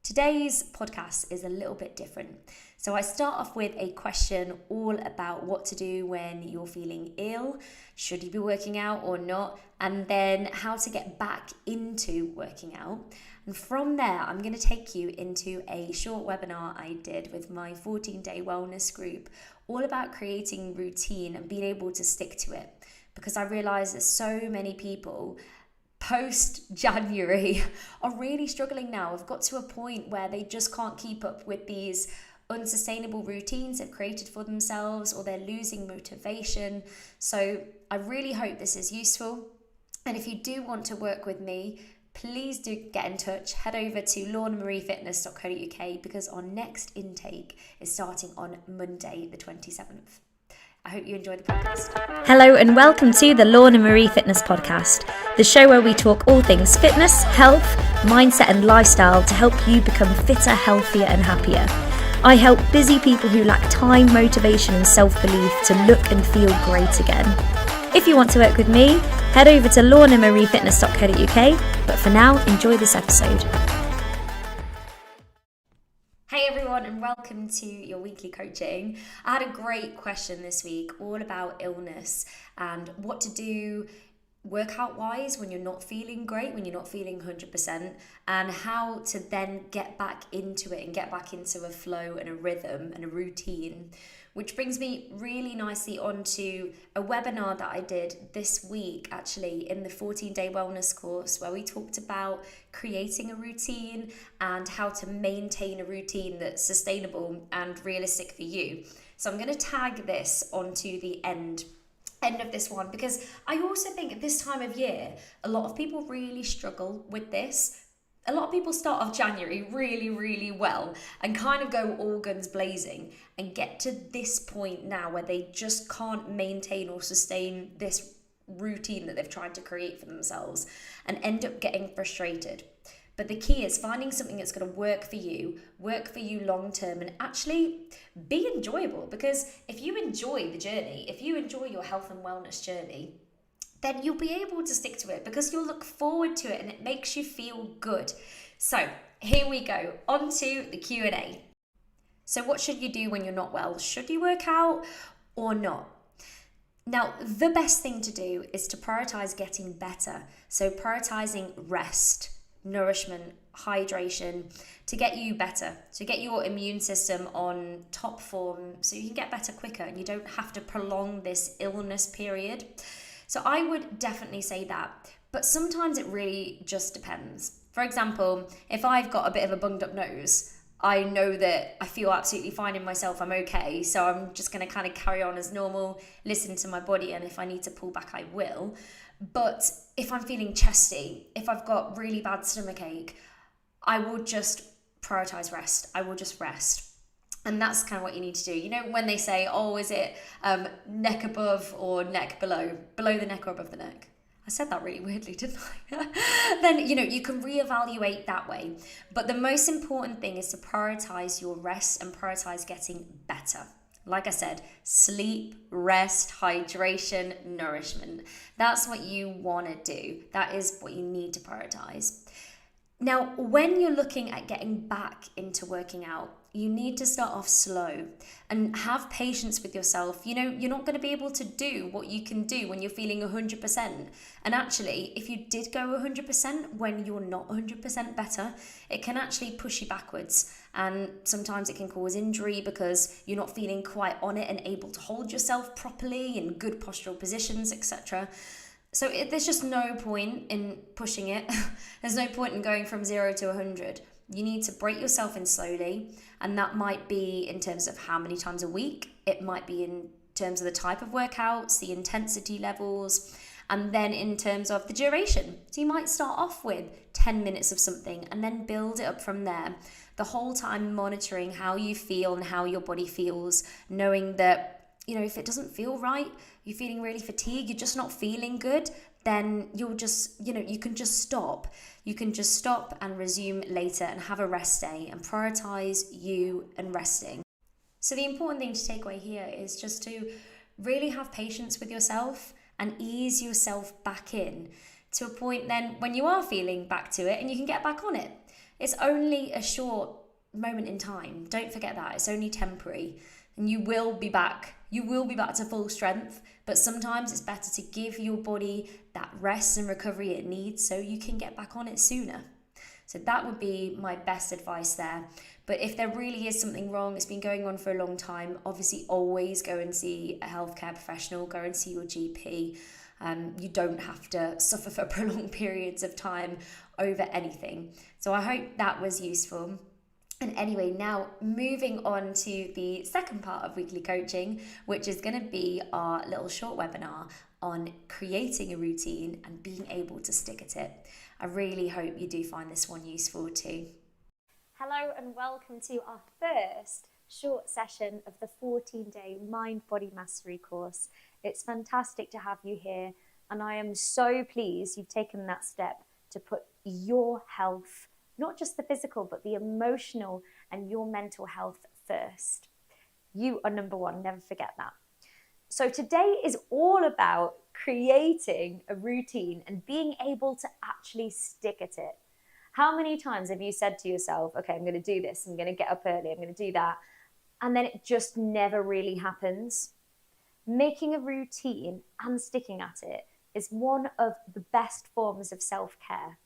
Today's podcast is a little bit different. So I start off with a question all about what to do when you're feeling ill, should you be working out or not, and then how to get back into working out. And from there, I'm going to take you into a short webinar I did with my 14-day wellness group, all about creating routine and being able to stick to it. Because I realize that so many people post-January are really struggling now. Have got to a point where they just can't keep up with these unsustainable routines they've created for themselves, or they're losing motivation. So I really hope this is useful. And if you do want to work with me, please do get in touch. Head over to lornamariefitness.co.uk because our next intake is starting on Monday the 27th. I hope you enjoy the podcast. Hello and welcome to the Lorna Marie Fitness Podcast, the show where we talk all things fitness, health, mindset and lifestyle to help you become fitter, healthier and happier. I help busy people who lack time, motivation and self-belief to look and feel great again. If you want to work with me, head over to lornamariefitness.co.uk, but for now, enjoy this episode. Hey everyone, and welcome to your weekly coaching. I had a great question this week all about illness and what to do workout wise when you're not feeling great, when you're not feeling 100%, and how to then get back into it and get back into a flow and a rhythm and a routine. Which brings me really nicely onto a webinar that I did this week, actually, in the 14-day wellness course, where we talked about creating a routine and how to maintain a routine that's sustainable and realistic for you. So I'm going to tag this onto the end of this one, because I also think at this time of year, a lot of people really struggle with this. A lot of people start off January really, really well and kind of go all guns blazing and get to this point now where they just can't maintain or sustain this routine that they've tried to create for themselves and end up getting frustrated. But the key is finding something that's going to work for you long term, and actually be enjoyable. Because if you enjoy the journey, if you enjoy your health and wellness journey, then you'll be able to stick to it because you'll look forward to it and it makes you feel good. So here we go, on to the Q&A. So what should you do when you're not well? Should you work out or not? Now, the best thing to do is to prioritize getting better. So prioritizing rest, nourishment, hydration to get you better, to get your immune system on top form so you can get better quicker and you don't have to prolong this illness period. So I would definitely say that, but sometimes it really just depends. For example, if I've got a bit of a bunged up nose, I know that I feel absolutely fine in myself, I'm okay, so I'm just going to kind of carry on as normal, listen to my body, and if I need to pull back, I will. But if I'm feeling chesty, if I've got really bad stomach ache, I will just prioritize rest. I will just rest. And that's kind of what you need to do. You know, when they say, oh, is it neck above or neck below? Below the neck or above the neck? I said that really weirdly, didn't I? Then, you know, you can reevaluate that way. But the most important thing is to prioritize your rest and prioritize getting better. Like I said, sleep, rest, hydration, nourishment. That's what you want to do. That is what you need to prioritize. Now, when you're looking at getting back into working out, you need to start off slow and have patience with yourself. You know, you're not going to be able to do what you can do when you're feeling 100%. And actually, if you did go 100% when you're not 100% better, it can actually push you backwards. And sometimes it can cause injury because you're not feeling quite on it and able to hold yourself properly in good postural positions, etc. So there's just no point in pushing it. There's no point in going from 0 to 100. You need to break yourself in slowly, and that might be in terms of how many times a week. It might be in terms of the type of workouts, the intensity levels, and then in terms of the duration. So you might start off with 10 minutes of something and then build it up from there. The whole time monitoring how you feel and how your body feels, knowing that, you know, if it doesn't feel right, you're feeling really fatigued, you're just not feeling good, then you'll just, you know, you can just stop. You can just stop and resume later and have a rest day and prioritize you and resting. So the important thing to take away here is just to really have patience with yourself and ease yourself back in to a point then when you are feeling back to it and you can get back on it. It's only a short moment in time. Don't forget that. It's only temporary. And you will be back. You will be back to full strength. But sometimes it's better to give your body that rest and recovery it needs so you can get back on it sooner. So that would be my best advice there. But if there really is something wrong, it's been going on for a long time, obviously always go and see a healthcare professional, go and see your GP. You don't have to suffer for prolonged periods of time over anything. So I hope that was useful. And anyway, now moving on to the second part of weekly coaching, which is going to be our little short webinar on creating a routine and being able to stick at it. I really hope you do find this one useful too. Hello and welcome to our first short session of the 14-day Mind Body Mastery course. It's fantastic to have you here, and I am so pleased you've taken that step to put your health, not just the physical, but the emotional and your mental health first. You are number one, never forget that. So today is all about creating a routine and being able to actually stick at it. How many times have you said to yourself, okay, I'm going to do this, I'm going to get up early, I'm going to do that, and then it just never really happens? Making a routine and sticking at it is one of the best forms of self-care.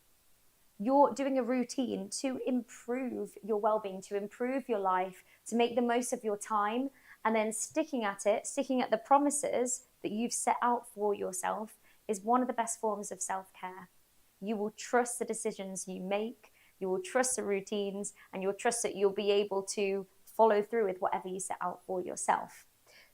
You're doing a routine to improve your well-being, to improve your life, to make the most of your time, and then sticking at it, sticking at the promises that you've set out for yourself is one of the best forms of self-care. You will trust the decisions you make, you will trust the routines, and you'll trust that you'll be able to follow through with whatever you set out for yourself.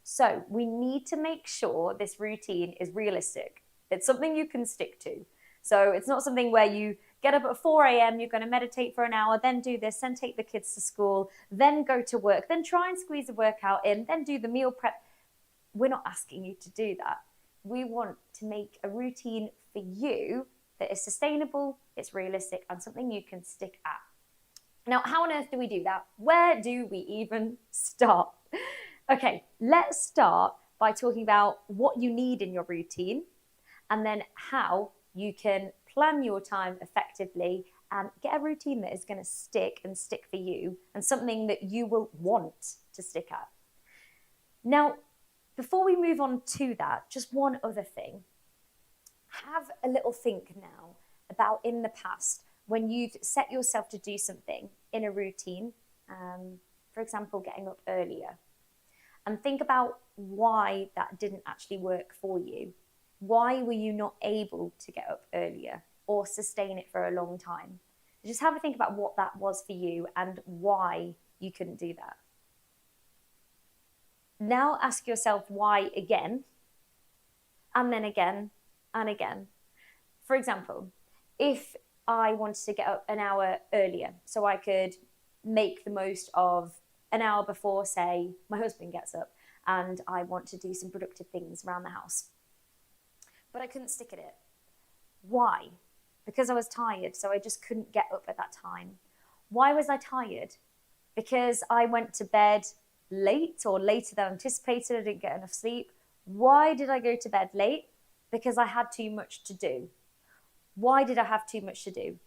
So we need to make sure this routine is realistic. It's something you can stick to. So it's not something where you get up at 4 a.m, you're going to meditate for an hour, then do this, then take the kids to school, then go to work, then try and squeeze a workout in, then do the meal prep. We're not asking you to do that. We want to make a routine for you that is sustainable, it's realistic, and something you can stick at. Now, how on earth do we do that? Where do we even start? Okay, let's start by talking about what you need in your routine and then how you can plan your time effectively and get a routine that is going to stick for you and something that you will want to stick at. Now, before we move on to that, just one other thing. Have a little think now about in the past when you've set yourself to do something in a routine, for example, getting up earlier, and think about why that didn't actually work for you. Why were you not able to get up earlier or sustain it for a long time? Just have a think about what that was for you and why you couldn't do that. Now ask yourself why again, and then again, and again. For example, if I wanted to get up an hour earlier so I could make the most of an hour before, say, my husband gets up and I want to do some productive things around the house, but I couldn't stick at it. Why? Because I was tired, so I just couldn't get up at that time. Why was I tired? Because I went to bed late or later than anticipated, I didn't get enough sleep. Why did I go to bed late? Because I had too much to do. Why did I have too much to do?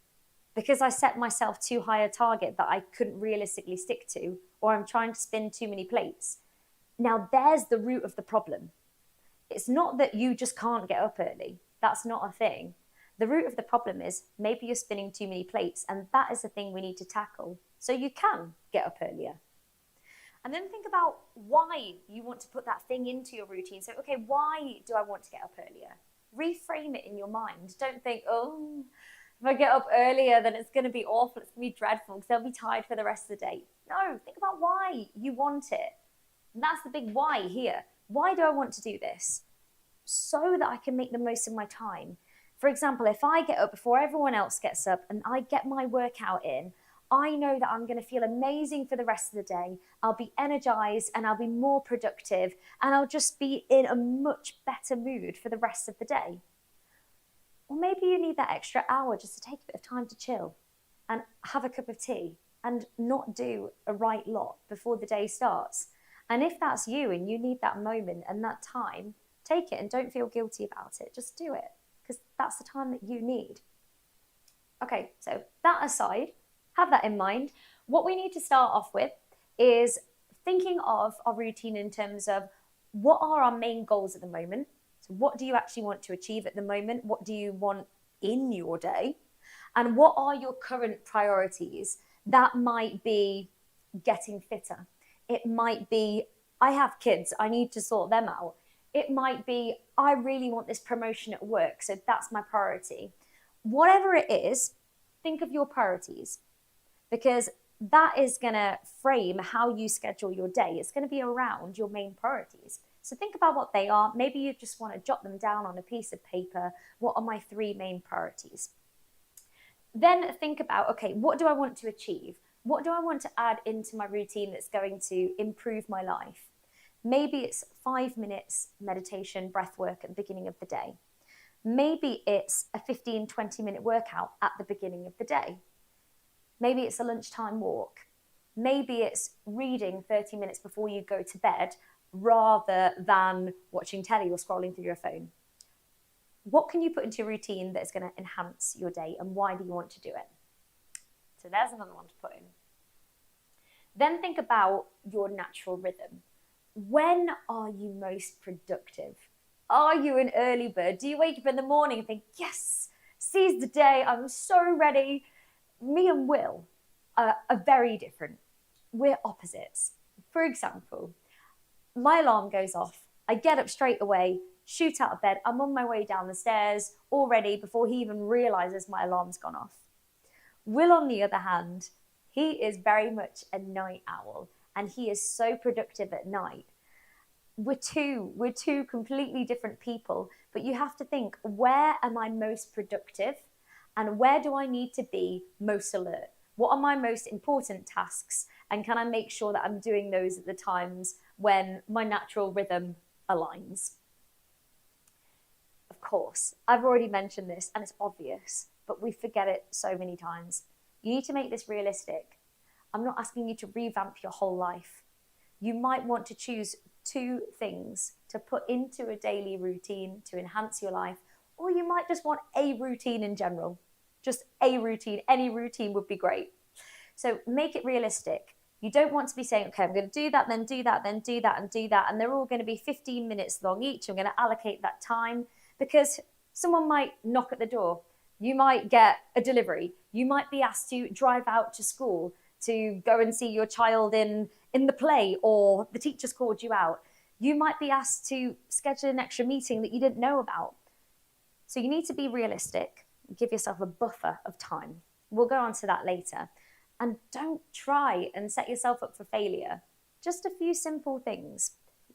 Because I set myself too high a target that I couldn't realistically stick to, or I'm trying to spin too many plates. Now there's the root of the problem. It's not that you just can't get up early. That's not a thing. The root of the problem is maybe you're spinning too many plates, and that is the thing we need to tackle so you can get up earlier. And then think about why you want to put that thing into your routine. So, okay, why do I want to get up earlier? Reframe it in your mind. Don't think, oh, if I get up earlier, then it's going to be awful. It's going to be dreadful because I'll be tired for the rest of the day. No, think about why you want it. And that's the big why here. Why do I want to do this? So that I can make the most of my time. For example, if I get up before everyone else gets up and I get my workout in, I know that I'm going to feel amazing for the rest of the day. I'll be energized and I'll be more productive and I'll just be in a much better mood for the rest of the day. Or maybe you need that extra hour just to take a bit of time to chill and have a cup of tea and not do a right lot before the day starts. And if that's you and you need that moment and that time, take it and don't feel guilty about it. Just do it because that's the time that you need. Okay, so that aside, have that in mind. What we need to start off with is thinking of our routine in terms of what are our main goals at the moment. So what do you actually want to achieve at the moment? What do you want in your day? And what are your current priorities? That might be getting fitter. It might be, I have kids, I need to sort them out. It might be, I really want this promotion at work, so that's my priority. Whatever it is, think of your priorities, because that is going to frame how you schedule your day. It's going to be around your main priorities. So think about what they are. Maybe you just want to jot them down on a piece of paper. What are my 3 main priorities? Then think about, okay, what do I want to achieve? What do I want to add into my routine that's going to improve my life? Maybe it's 5 minutes meditation, breath work at the beginning of the day. Maybe it's a 15-20-minute workout at the beginning of the day. Maybe it's a lunchtime walk. Maybe it's reading 30 minutes before you go to bed rather than watching telly or scrolling through your phone. What can you put into your routine that's going to enhance your day, and why do you want to do it? So there's another one to put in. Then think about your natural rhythm. When are you most productive? Are you an early bird? Do you wake up in the morning and think, yes, seize the day, I'm so ready? Me and Will are very different. We're opposites. For example, my alarm goes off. I get up straight away, shoot out of bed. I'm on my way down the stairs already before he even realizes my alarm's gone off. Will, on the other hand, he is very much a night owl, and he is so productive at night. We're two completely different people, but you have to think, where am I most productive and where do I need to be most alert? What are my most important tasks, and can I make sure that I'm doing those at the times when my natural rhythm aligns? Of course, I've already mentioned this and it's obvious, but we forget it so many times. You need to make this realistic. I'm not asking you to revamp your whole life. You might want to choose 2 things to put into a daily routine to enhance your life, or you might just want a routine in general. Just a routine. Any routine would be great. So make it realistic. You don't want to be saying, okay, I'm going to do that, then do that, then do that, and do that, and they're all going to be 15 minutes long each. I'm going to allocate that time, because someone might knock at the door. You might get a delivery. You might be asked to drive out to school to go and see your child in the play, or the teacher's called you out. You might be asked to schedule an extra meeting that you didn't know about. So you need to be realistic. Give yourself a buffer of time. We'll go on to that later. And don't try and set yourself up for failure. Just a few simple things.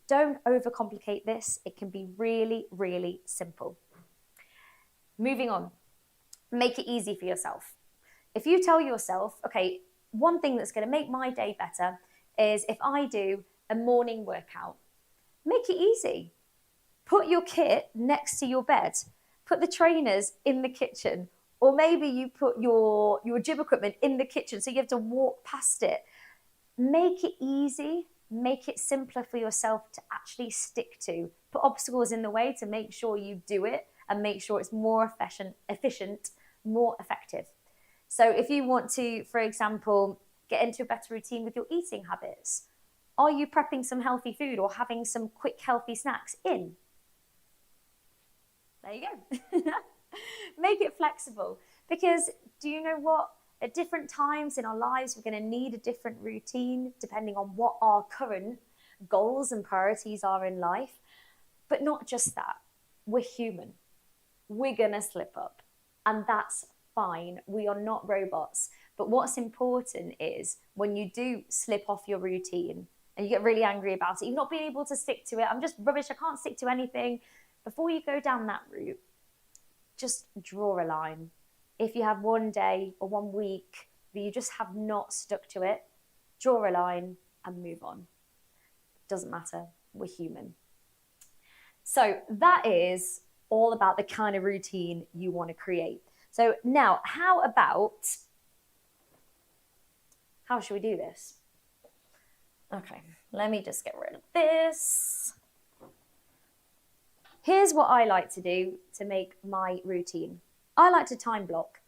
Don't overcomplicate this. It can be really, really simple. Moving on. Make it easy for yourself. If you tell yourself, okay, one thing that's going to make my day better is if I do a morning workout. Make it easy. Put your kit next to your bed. Put the trainers in the kitchen, or maybe you put your gym equipment in the kitchen so you have to walk past it. Make it easy, make it simpler for yourself to actually stick to. Put obstacles in the way to make sure you do it and make sure it's more efficient, more effective. So if you want to, for example, get into a better routine with your eating habits, are you prepping some healthy food or having some quick healthy snacks in? There you go. Make it flexible, because do you know what? At different times in our lives, we're going to need a different routine depending on what our current goals and priorities are in life. But not just that. We're human. We're going to slip up, and that's fine. We are not robots. But what's important is when you do slip off your routine and you get really angry about it, you've not been able to stick to it. I'm just rubbish. I can't stick to anything. Before you go down that route, just draw a line. If you have one day or 1 week that you just have not stuck to it, draw a line and move on. Doesn't matter. We're human. So that is all about the kind of routine you want to create. So now, how should we do this? Okay, let me just get rid of this. Here's what I like to do to make my routine. I like to time block.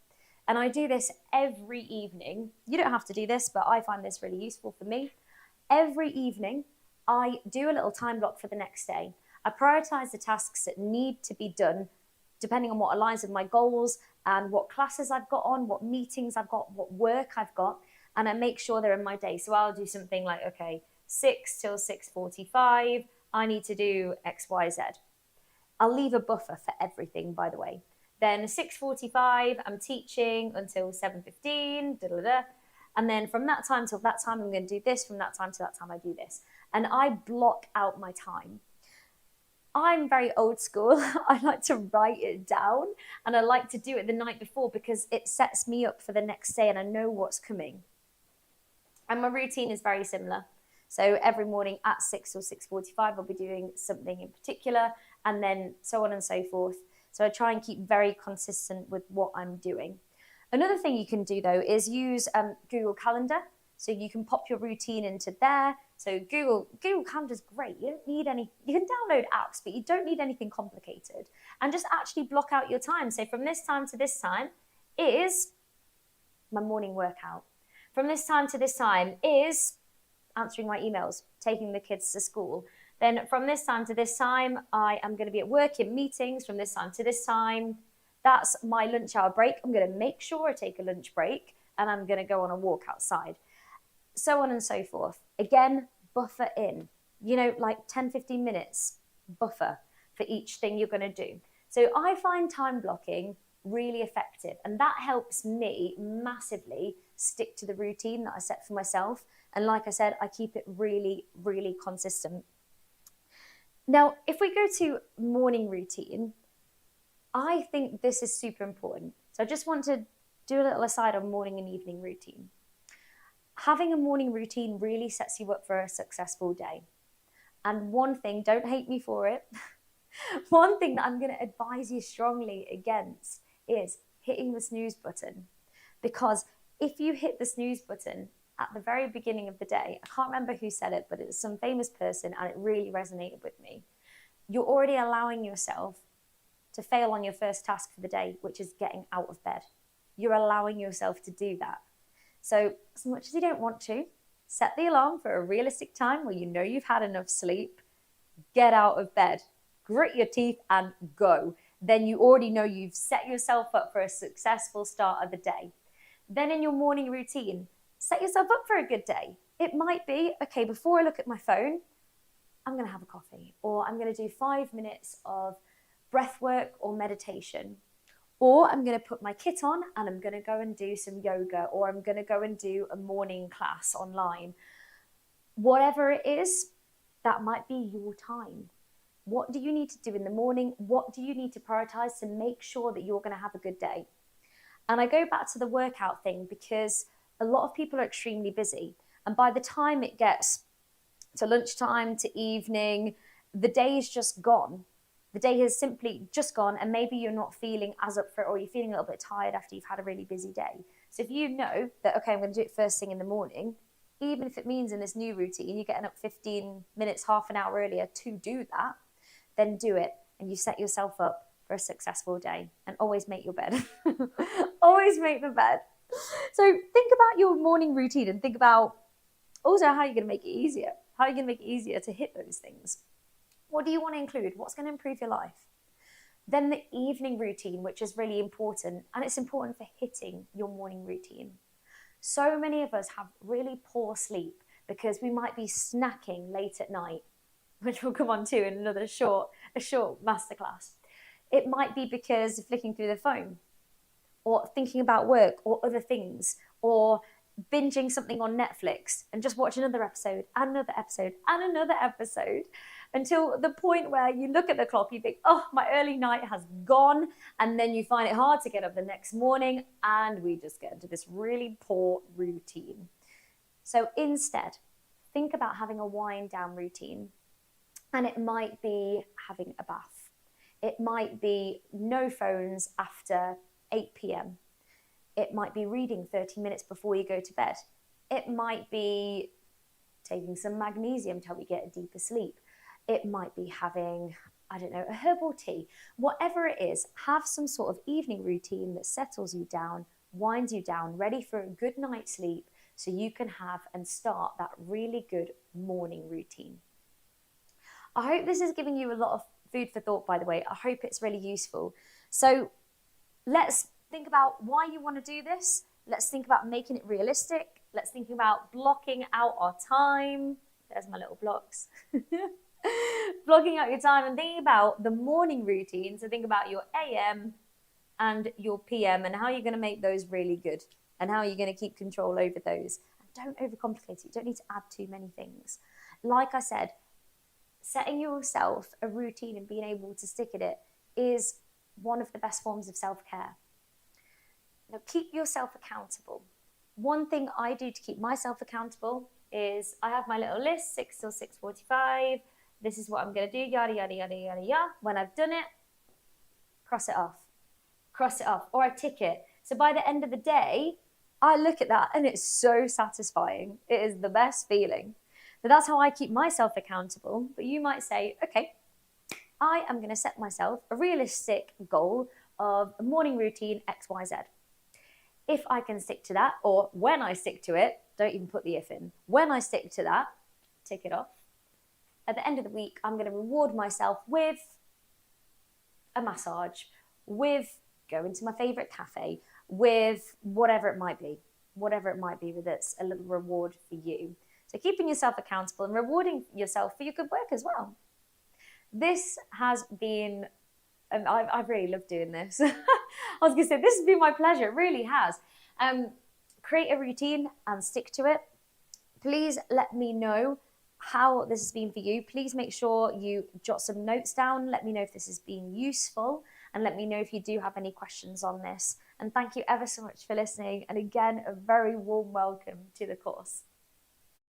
And I do this every evening. You don't have to do this, but I find this really useful for me. Every evening, I do a little time block for the next day. I prioritize the tasks that need to be done depending on what aligns with my goals and what classes I've got on, what meetings I've got, what work I've got, and I make sure they're in my day. So I'll do something like, okay, 6 till 6:45, I need to do X, Y, Z. I'll leave a buffer for everything, by the way. Then 6:45, I'm teaching until 7:15, and then from that time till that time, I'm going to do this. From that time to that time, I do this. And I block out my time. I'm very old school. I like to write it down, and I like to do it the night before because it sets me up for the next day and I know what's coming. And my routine is very similar. So every morning at 6 or 6:45, I'll be doing something in particular, and then so on and so forth. So I try and keep very consistent with what I'm doing. Another thing you can do though is use Google Calendar. So you can pop your routine into there. So Google Calendar is great. You don't need any, you can download apps, but you don't need anything complicated. And just actually block out your time. So from this time to this time is my morning workout. From this time to this time is answering my emails, taking the kids to school. Then from this time to this time, I am going to be at work in meetings. From this time to this time, that's my lunch hour break. I'm going to make sure I take a lunch break and I'm going to go on a walk outside. So on and so forth. Again, buffer in, like 10, 15 minutes buffer for each thing you're going to do. So I find time blocking really effective, and that helps me massively stick to the routine that I set for myself. And like I said, I keep it really, really consistent. Now, if we go to morning routine, I think this is super important. So I just want to do a little aside on morning and evening routine. Having a morning routine really sets you up for a successful day. And one thing, don't hate me for it, one thing that I'm going to advise you strongly against is hitting the snooze button. Because if you hit the snooze button at the very beginning of the day, I can't remember who said it, but it was some famous person and it really resonated with me. You're already allowing yourself to fail on your first task for the day, which is getting out of bed. You're allowing yourself to do that. So as much as you don't want to, set the alarm for a realistic time where you know you've had enough sleep, get out of bed, grit your teeth and go. Then you already know you've set yourself up for a successful start of the day. Then in your morning routine, set yourself up for a good day. It might be, okay, before I look at my phone, I'm going to have a coffee, or I'm going to do 5 minutes of breath work or meditation. Or I'm going to put my kit on and I'm going to go and do some yoga, or I'm going to go and do a morning class online. Whatever it is, that might be your time. What do you need to do in the morning? What do you need to prioritize to make sure that you're going to have a good day? And I go back to the workout thing because a lot of people are extremely busy. And by the time it gets to lunchtime, to evening, the day is just gone. The day has simply just gone, and maybe you're not feeling as up for it, or you're feeling a little bit tired after you've had a really busy day. So if you know that, okay, I'm going to do it first thing in the morning, even if it means in this new routine, you're getting up 15 minutes, half an hour earlier to do that, then do it. And you set yourself up for a successful day. And always make your bed. Always make the bed. So think about your morning routine and think about also how you're going to make it easier. How are you going to make it easier to hit those things? What do you want to include? What's going to improve your life? Then the evening routine, which is really important, and it's important for hitting your morning routine. So many of us have really poor sleep because we might be snacking late at night, which we'll come on to in a short masterclass. It might be because of flicking through the phone, or thinking about work or other things, or binging something on Netflix and just watch another episode and another episode and another episode until the point where you look at the clock, you think, oh, my early night has gone. And then you find it hard to get up the next morning, and we just get into this really poor routine. So instead, think about having a wind down routine. And it might be having a bath. It might be no phones after 8 p.m. It might be reading 30 minutes before you go to bed. It might be taking some magnesium to help you get a deeper sleep. It might be having, a herbal tea. Whatever it is, have some sort of evening routine that settles you down winds you down, ready for a good night's sleep, so you can have and start that really good morning routine. I hope this is giving you a lot of food for thought, by the way. I hope it's really useful. So let's think about why you want to do this. Let's think about making it realistic. Let's think about blocking out our time. There's my little blocks. Blocking out your time and thinking about the morning routine. So think about your AM and your PM and how you're going to make those really good and how you're going to keep control over those. And don't overcomplicate it. You don't need to add too many things. Like I said, setting yourself a routine and being able to stick at it is one of the best forms of self-care. Now, keep yourself accountable. One thing I do to keep myself accountable is I have my little list, 6 till 6:45. This is what I'm going to do, yada, yada, yada, yada, yada. When I've done it, cross it off, or I tick it. So by the end of the day, I look at that and it's so satisfying. It is the best feeling. So that's how I keep myself accountable. But you might say, okay, I am going to set myself a realistic goal of a morning routine XYZ. If I can stick to that, or when I stick to it, don't even put the if in. When I stick to that, tick it off. At the end of the week, I'm going to reward myself with a massage, with going to my favorite cafe, with whatever it might be that's a little reward for you. So keeping yourself accountable and rewarding yourself for your good work as well. This has been, and I've really loved doing this. I was going to say, this has been my pleasure. It really has. Create a routine and stick to it. Please let me know how this has been for you. Please make sure you jot some notes down. Let me know if this has been useful and let me know if you do have any questions on this. And thank you ever so much for listening. And again, a very warm welcome to the course.